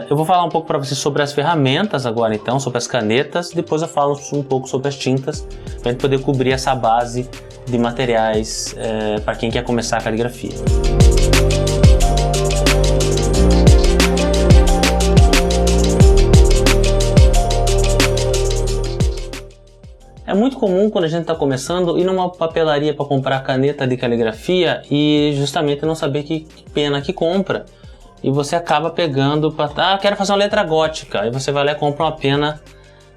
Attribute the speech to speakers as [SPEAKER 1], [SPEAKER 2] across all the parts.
[SPEAKER 1] Eu vou falar um pouco para vocês sobre as ferramentas agora, então, sobre as canetas. Depois eu falo um pouco sobre as tintas, para a gente poder cobrir essa base de materiais para quem quer começar a caligrafia. É muito comum quando a gente está começando ir numa papelaria para comprar caneta de caligrafia e justamente não saber que pena que compra. E você acaba pegando para... quero fazer uma letra gótica. Aí você vai lá e compra uma pena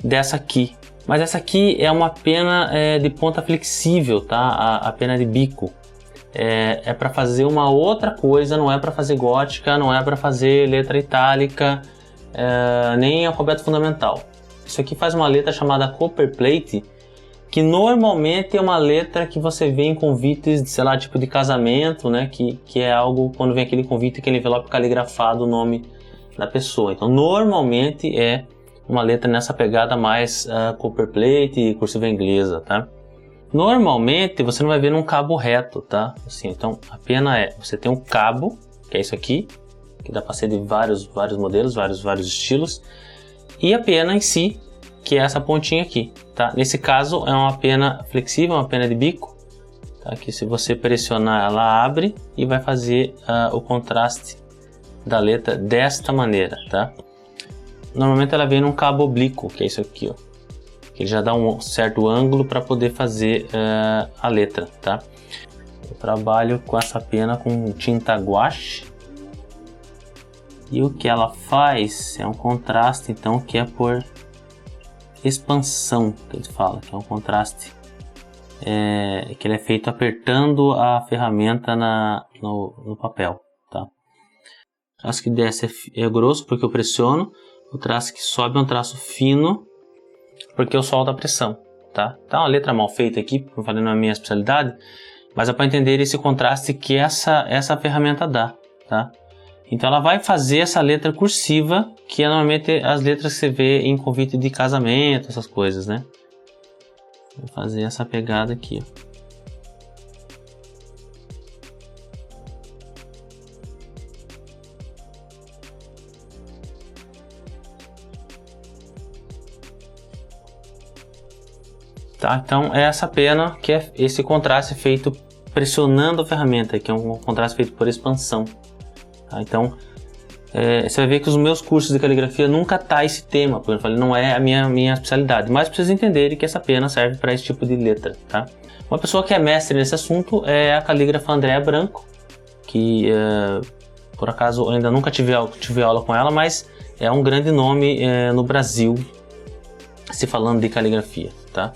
[SPEAKER 1] dessa aqui. Mas essa aqui é uma pena de ponta flexível, tá? A pena de bico. É para fazer uma outra coisa, não é para fazer gótica, não é para fazer letra itálica, nem alfabeto fundamental. Isso aqui faz uma letra chamada Copperplate, que normalmente é uma letra que você vê em convites, sei lá, tipo de casamento, né? Que é algo, quando vem aquele convite, aquele envelope caligrafado, o nome da pessoa. Então, normalmente é uma letra nessa pegada mais Copperplate e cursiva inglesa, tá? Normalmente, você não vai ver num cabo reto, tá? Assim, então, a pena você tem um cabo, que é isso aqui, que dá para ser de vários modelos, vários estilos, e a pena em si, que é essa pontinha aqui, tá? Nesse caso é uma pena flexível, uma pena de bico, tá? Que se você pressionar ela abre e vai fazer o contraste da letra desta maneira, tá? Normalmente ela vem num cabo oblíquo, que é isso aqui, ó, que ele já dá um certo ângulo para poder fazer a letra, tá? Eu trabalho com essa pena com tinta guache e o que ela faz é um contraste, então, que é por expansão, que ele fala, que é um contraste que ele é feito apertando a ferramenta no papel, tá? O traço que desce é grosso porque eu pressiono, o traço que sobe é um traço fino porque eu solto a pressão, tá? Tá uma letra mal feita aqui, como eu falei, não é a minha especialidade, mas é para entender esse contraste que essa ferramenta dá, tá? Então ela vai fazer essa letra cursiva, que é normalmente as letras que você vê em convite de casamento, essas coisas, né? Vou fazer essa pegada aqui, ó. Tá? Então é essa pena que é esse contraste feito pressionando a ferramenta, que é um contraste feito por expansão. Tá? Então, você vai ver que os meus cursos de caligrafia nunca tá esse tema, porque eu falei, não é a minha especialidade, mas para vocês entenderem que essa pena serve para esse tipo de letra, tá? Uma pessoa que é mestre nesse assunto é a calígrafa Andréa Branco, que por acaso eu ainda nunca tive aula com ela, mas é um grande nome no Brasil, se falando de caligrafia, tá?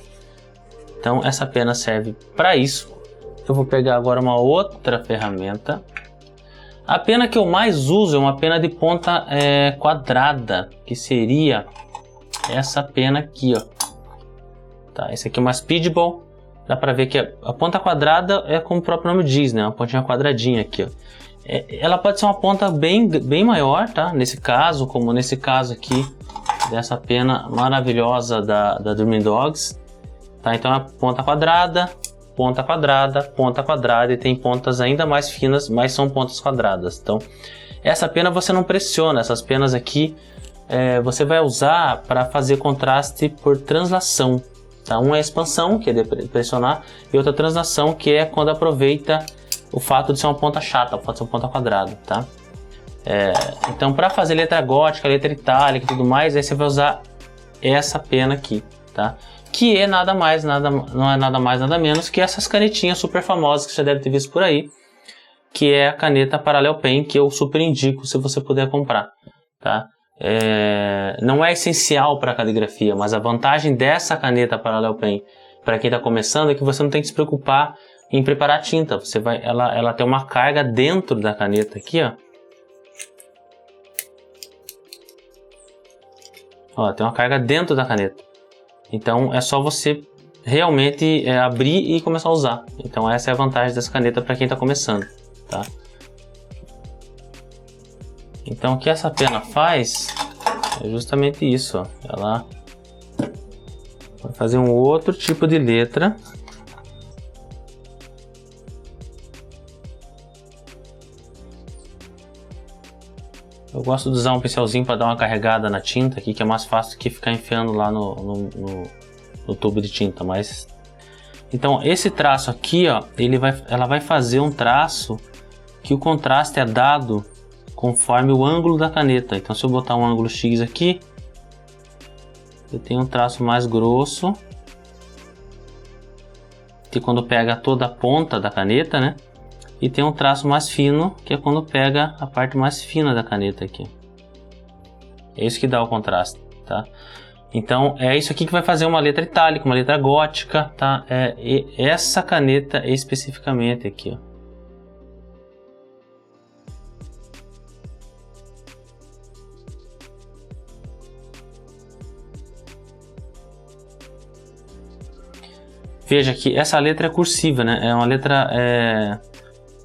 [SPEAKER 1] Então essa pena serve para isso. Eu vou pegar agora uma outra ferramenta. A pena que eu mais uso é uma pena de ponta quadrada, que seria essa pena aqui, ó. Tá, esse aqui é uma Speedball. Dá pra ver que a ponta quadrada é como o próprio nome diz, né? Uma pontinha quadradinha aqui, ó. Ela pode ser uma ponta bem maior, tá? Nesse caso, como nesse caso aqui, dessa pena maravilhosa da Dreaming Dogs. Tá, então é ponta quadrada, ponta quadrada, ponta quadrada, e tem pontas ainda mais finas, mas são pontas quadradas. Então, essa pena você não pressiona, essas penas aqui você vai usar para fazer contraste por translação. Tá? Uma é a expansão, que é de pressionar, e outra translação, que é quando aproveita o fato de ser uma ponta chata, pode ser uma ponta quadrada. Tá? Então, para fazer letra gótica, letra itálica e tudo mais, aí você vai usar essa pena aqui, tá? Que é não é nada mais, nada menos que essas canetinhas super famosas que você deve ter visto por aí, que é a caneta Parallel Pen, que eu super indico se você puder comprar, tá? Não é essencial para a caligrafia, mas a vantagem dessa caneta Parallel Pen para quem está começando é que você não tem que se preocupar em preparar tinta. Ela tem uma carga dentro da caneta aqui, ó. Ó, tem uma carga dentro da caneta. Então é só você realmente abrir e começar a usar. Então essa é a vantagem dessa caneta para quem está começando, tá? Então o que essa pena faz é justamente isso, ó. Ela vai fazer um outro tipo de letra. Eu gosto de usar um pincelzinho para dar uma carregada na tinta aqui, que é mais fácil do que ficar enfiando lá no tubo de tinta, mas... Então esse traço aqui, ó, ela vai fazer um traço que o contraste é dado conforme o ângulo da caneta. Então se eu botar um ângulo X aqui, eu tenho um traço mais grosso, que quando pega toda a ponta da caneta, né? E tem um traço mais fino, que é quando pega a parte mais fina da caneta aqui. É isso que dá o contraste, tá? Então é isso aqui que vai fazer uma letra itálica, uma letra gótica, tá? Essa caneta especificamente aqui, ó. Veja que essa letra é cursiva, né? É uma letra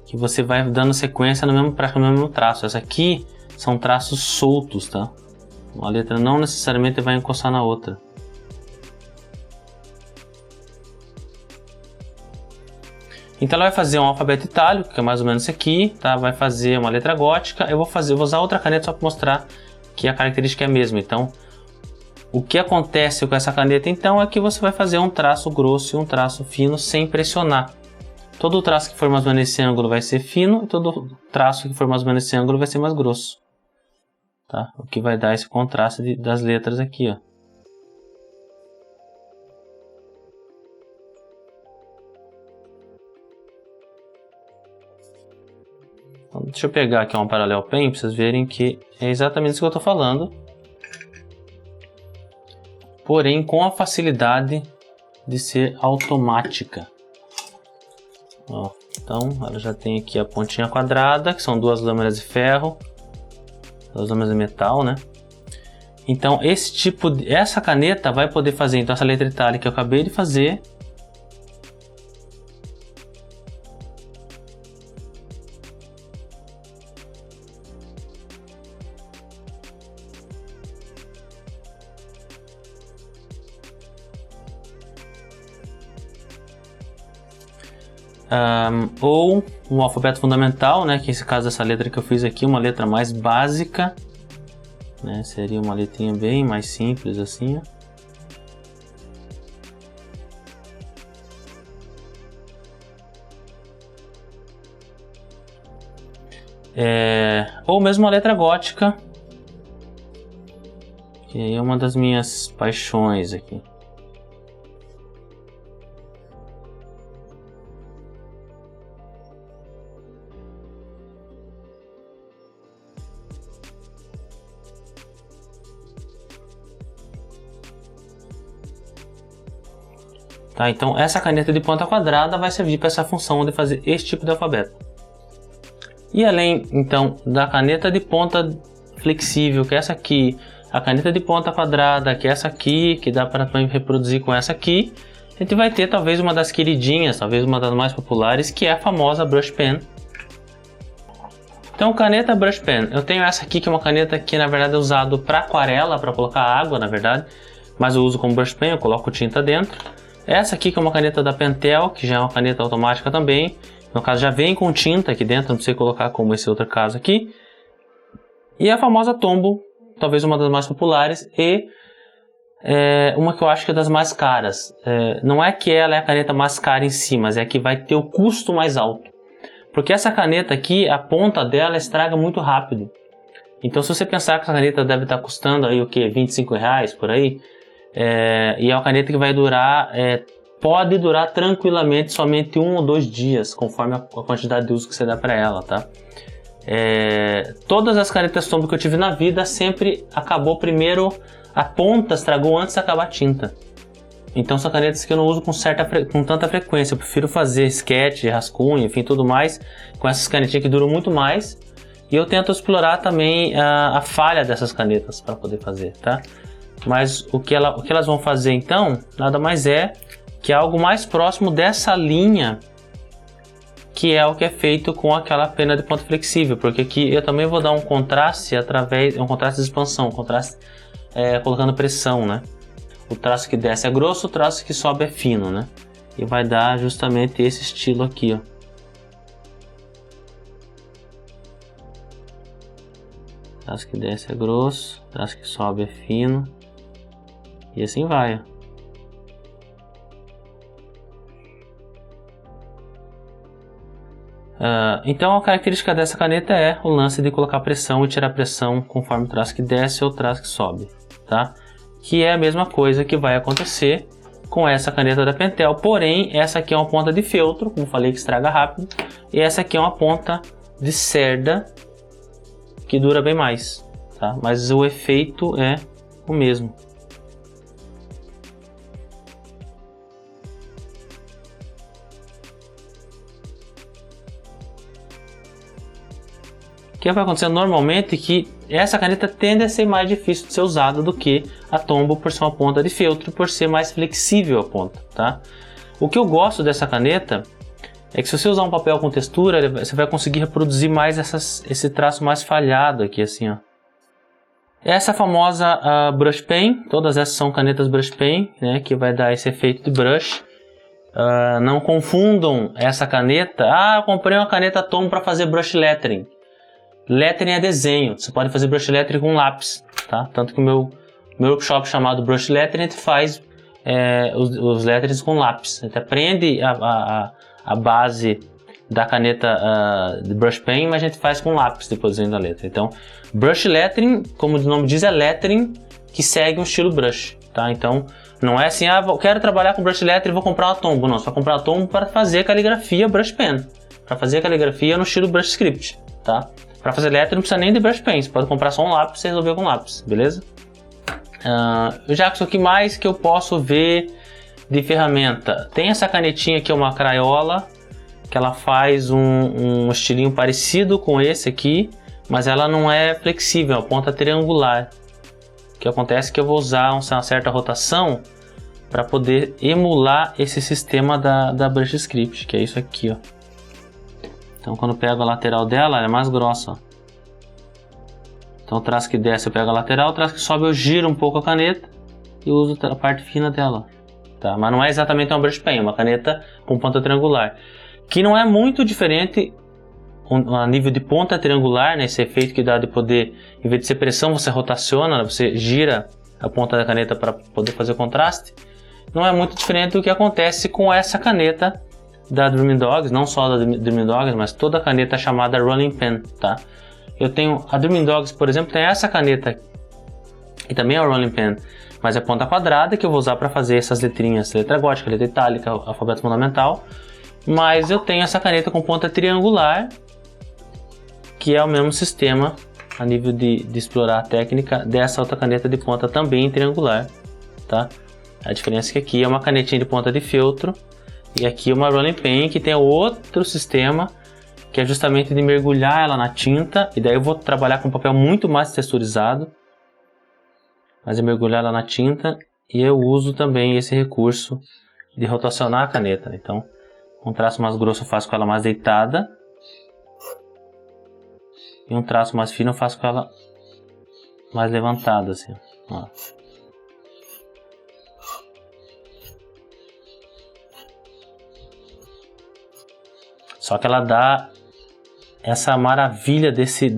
[SPEAKER 1] que você vai dando sequência praticamente no mesmo traço. Essa aqui são traços soltos, tá? Uma letra não necessariamente vai encostar na outra. Então ela vai fazer um alfabeto itálico, que é mais ou menos esse aqui, tá? Vai fazer uma letra gótica. Eu vou usar outra caneta só para mostrar que a característica é a mesma. Então, o que acontece com essa caneta então é que você vai fazer um traço grosso e um traço fino sem pressionar. Todo traço que for mais ou menos nesse ângulo vai ser fino e todo traço que for mais ou menos nesse ângulo vai ser mais grosso. Tá? O que vai dar esse contraste das letras aqui, ó. Então, deixa eu pegar aqui um Parallel Pen para vocês verem que é exatamente isso que eu estou falando. Porém, com a facilidade de ser automática. Ó, então, ela já tem aqui a pontinha quadrada, que são duas lâminas de ferro. Duas lâminas de metal, né? Então essa caneta vai poder fazer então essa letra itálica que eu acabei de fazer. Ou um alfabeto fundamental, né? Que nesse caso dessa letra que eu fiz aqui, uma letra mais básica, né? Seria uma letrinha bem mais simples assim, ó. Ou mesmo uma letra gótica, que aí é uma das minhas paixões aqui. Tá, então essa caneta de ponta quadrada vai servir para essa função de fazer esse tipo de alfabeto. E além então da caneta de ponta flexível, que é essa aqui, a caneta de ponta quadrada, que é essa aqui, que dá para reproduzir com essa aqui, a gente vai ter talvez uma das queridinhas, talvez uma das mais populares, que é a famosa Brush Pen. Então, caneta Brush Pen, eu tenho essa aqui que é uma caneta que na verdade é usado para aquarela, para colocar água na verdade, mas eu uso como Brush Pen, eu coloco tinta dentro. Essa aqui que é uma caneta da Pentel, que já é uma caneta automática também. No caso já vem com tinta aqui dentro, não precisa colocar como esse outro caso aqui. E a famosa Tombow, talvez uma das mais populares e uma que eu acho que é das mais caras. Não é que ela é a caneta mais cara em si, mas é que vai ter o custo mais alto. Porque essa caneta aqui, a ponta dela estraga muito rápido. Então se você pensar que essa caneta deve estar custando aí o que? R$25 por aí. E é uma caneta que vai durar, pode durar tranquilamente somente 1 ou 2 dias, conforme a quantidade de uso que você dá para ela, tá? Todas as canetas Tombow que eu tive na vida sempre acabou primeiro, a ponta estragou antes de acabar a tinta. Então são canetas que eu não uso com tanta frequência, eu prefiro fazer sketch, rascunho, enfim, tudo mais, com essas canetinhas que duram muito mais. E eu tento explorar também a falha dessas canetas para poder fazer, tá? Mas o que elas vão fazer então, nada mais é que algo mais próximo dessa linha, que é o que é feito com aquela pena de ponta flexível, porque aqui eu também vou dar um contraste um contraste de expansão, contraste colocando pressão, né? O traço que desce é grosso, o traço que sobe é fino, né? E vai dar justamente esse estilo aqui, ó. traço que desce é grosso, traço que sobe é fino, e assim vai. Então a característica dessa caneta é o lance de colocar pressão e tirar pressão conforme o traço que desce ou o traço que sobe, tá? Que é a mesma coisa que vai acontecer com essa caneta da Pentel, porém essa aqui é uma ponta de feltro, como falei, que estraga rápido, e essa aqui é uma ponta de cerda que dura bem mais, tá? Mas o efeito é o mesmo. O que vai acontecer normalmente é que essa caneta tende a ser mais difícil de ser usada do que a Tombow por ser uma ponta de feltro, por ser mais flexível a ponta, tá? O que eu gosto dessa caneta é que se você usar um papel com textura, você vai conseguir reproduzir mais esse traço mais falhado aqui, assim, ó. Essa famosa Brush Pen, todas essas são canetas Brush Pen, né, que vai dar esse efeito de brush. Não confundam essa caneta. Eu comprei uma caneta Tombow para fazer brush lettering. Lettering é desenho, você pode fazer brush lettering com lápis, tá? Tanto que o meu workshop chamado Brush Lettering faz os letterings com lápis. A gente aprende a base da caneta de brush pen, mas a gente faz com lápis depois da letra. Então, brush lettering, como o nome diz, é lettering que segue um estilo brush, tá? Então, não é assim, quero trabalhar com brush lettering, vou comprar uma Tombow. Não, você vai comprar uma Tombow para fazer caligrafia brush pen, para fazer caligrafia no estilo brush script, tá? Para fazer lettering não precisa nem de brush pen, você pode comprar só um lápis e resolver com lápis, beleza? Jackson, o que mais que eu posso ver de ferramenta? Tem essa canetinha aqui, uma Crayola, que ela faz um estilinho parecido com esse aqui, mas ela não é flexível, é uma ponta triangular. O que acontece é que eu vou usar uma certa rotação para poder emular esse sistema da Brush Script, que é isso aqui, ó. Então quando eu pego a lateral dela, ela é mais grossa, ó. Então o traço que desce eu pego a lateral, o traço que sobe eu giro um pouco a caneta e uso a parte fina dela, tá? Mas não é exatamente uma Brush Pen, é uma caneta com ponta triangular, que não é muito diferente a nível de ponta triangular, né? Esse efeito que dá de poder, em vez de ser pressão, você rotaciona, você gira a ponta da caneta para poder fazer o contraste. Não é muito diferente do que acontece com essa caneta da Dreaming Dogs, não só da Dreaming Dogs, mas toda a caneta chamada Rolling Pen, tá? Eu tenho a Dreaming Dogs, por exemplo, tem essa caneta que também é a Rolling Pen, mas é ponta quadrada, que eu vou usar para fazer essas letrinhas, letra gótica, letra itálica, alfabeto fundamental. Mas eu tenho essa caneta com ponta triangular, que é o mesmo sistema a nível de explorar a técnica dessa outra caneta de ponta também triangular, tá? A diferença é que aqui é uma canetinha de ponta de feltro e aqui é uma Rolling Pen que tem outro sistema, que é justamente de mergulhar ela na tinta, e daí eu vou trabalhar com papel muito mais texturizado, mas é mergulhar ela na tinta, e eu uso também esse recurso de rotacionar a caneta. Então, um traço mais grosso eu faço com ela mais deitada, e um traço mais fino eu faço com ela mais levantada, assim, ó. Só que ela dá essa maravilha dessa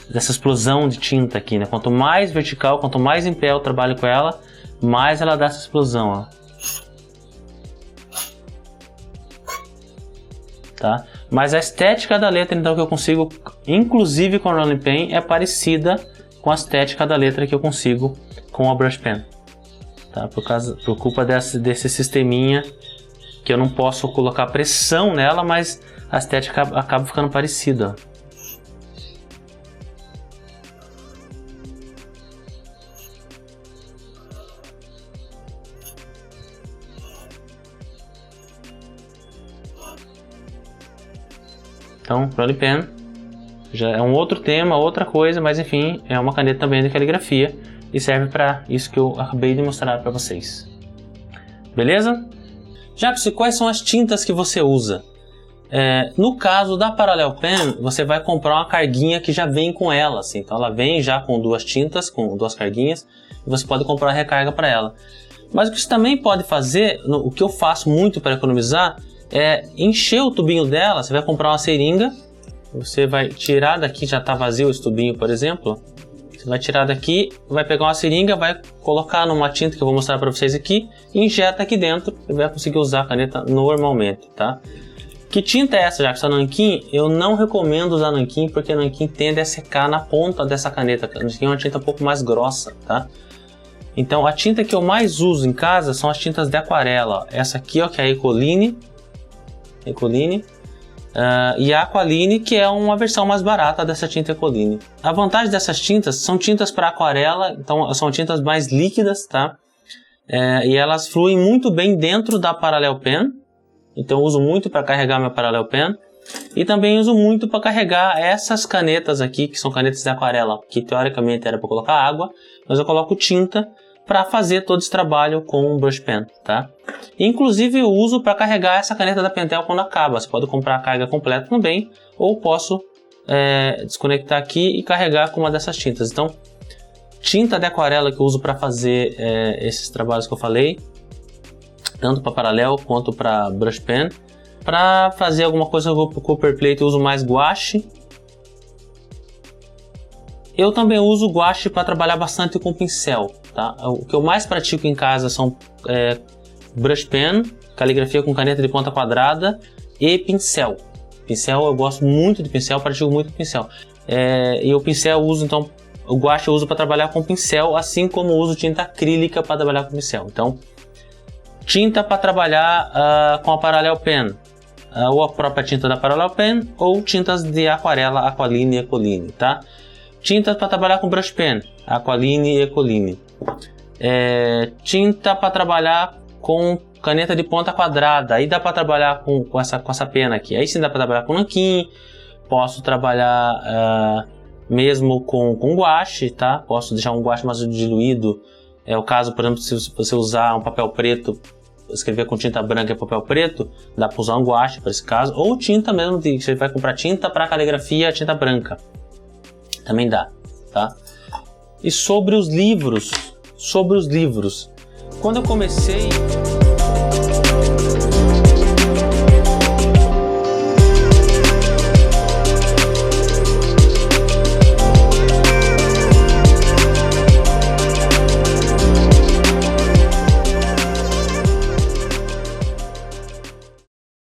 [SPEAKER 1] explosão de tinta aqui, né? Quanto mais vertical, quanto mais em pé eu trabalho com ela, mais ela dá essa explosão, ó. Tá? Mas a estética da letra, então, que eu consigo, inclusive com a Rolling Pen, é parecida com a estética da letra que eu consigo com a Brush Pen, tá? Por culpa desse sisteminha que eu não posso colocar pressão nela, mas a estética acaba ficando parecida. Então, Rolling Pen já é um outro tema, outra coisa, mas enfim, é uma caneta também de caligrafia e serve para isso que eu acabei de mostrar para vocês. Beleza? Jackson, quais são as tintas que você usa? No caso da Parallel Pen, você vai comprar uma carguinha que já vem com ela, assim. Então ela vem já com duas tintas, com duas carguinhas, e você pode comprar a recarga para ela. Mas o que você também pode fazer, o que eu faço muito para economizar, é encher o tubinho dela. Você vai comprar uma seringa, você vai tirar daqui, já está vazio esse tubinho, por exemplo. Você vai tirar daqui, vai pegar uma seringa, vai colocar numa tinta que eu vou mostrar para vocês aqui, e injeta aqui dentro e vai conseguir usar a caneta normalmente, tá? Que tinta é essa, Jackson? Nanquim? Eu não recomendo usar nanquim, porque nanquim tende a secar na ponta dessa caneta. Nanquim é uma tinta um pouco mais grossa, tá? Então a tinta que eu mais uso em casa são as tintas de aquarela. Essa aqui, ó, que é a Ecoline. E a Aqualine, que é uma versão mais barata dessa tinta Ecoline. A vantagem dessas tintas são tintas para aquarela, então são tintas mais líquidas, tá? E elas fluem muito bem dentro da Parallel Pen. Então eu uso muito para carregar minha Parallel Pen. E também uso muito para carregar essas canetas aqui, que são canetas de aquarela, que teoricamente era para colocar água, mas eu coloco tinta para fazer todo esse trabalho com o brush pen, tá? Inclusive eu uso para carregar essa caneta da Pentel quando acaba. Você pode comprar a carga completa também, ou posso desconectar aqui e carregar com uma dessas tintas. Então, tinta de aquarela que eu uso para fazer esses trabalhos que eu falei, tanto para Parallel quanto para brush pen. Para fazer alguma coisa com o Copper Plate eu uso mais guache. Eu também uso guache para trabalhar bastante com pincel, tá? O que eu mais pratico em casa são brush pen, caligrafia com caneta de ponta quadrada e pincel. Pincel, eu gosto muito de pincel, pratico muito com pincel. E o pincel eu uso, então, o guache eu uso para trabalhar com pincel, assim como eu uso tinta acrílica para trabalhar com pincel. Então, tinta para trabalhar com a Parallel Pen, ou a própria tinta da Parallel Pen, ou tintas de aquarela, Aqualine e Ecoline, tá? Tinta para trabalhar com brush pen, Aqualine e Ecoline. Tinta para trabalhar com caneta de ponta quadrada, aí dá para trabalhar com essa pena aqui. Aí sim dá para trabalhar com nanquim, posso trabalhar mesmo com guache, tá? Posso deixar um guache mais diluído. É o caso, por exemplo, se você usar um papel preto, escrever com tinta branca e papel preto, dá para usar um guache para esse caso, ou tinta mesmo, você vai comprar tinta para caligrafia, tinta branca. Também dá, tá? E sobre os livros, quando eu comecei...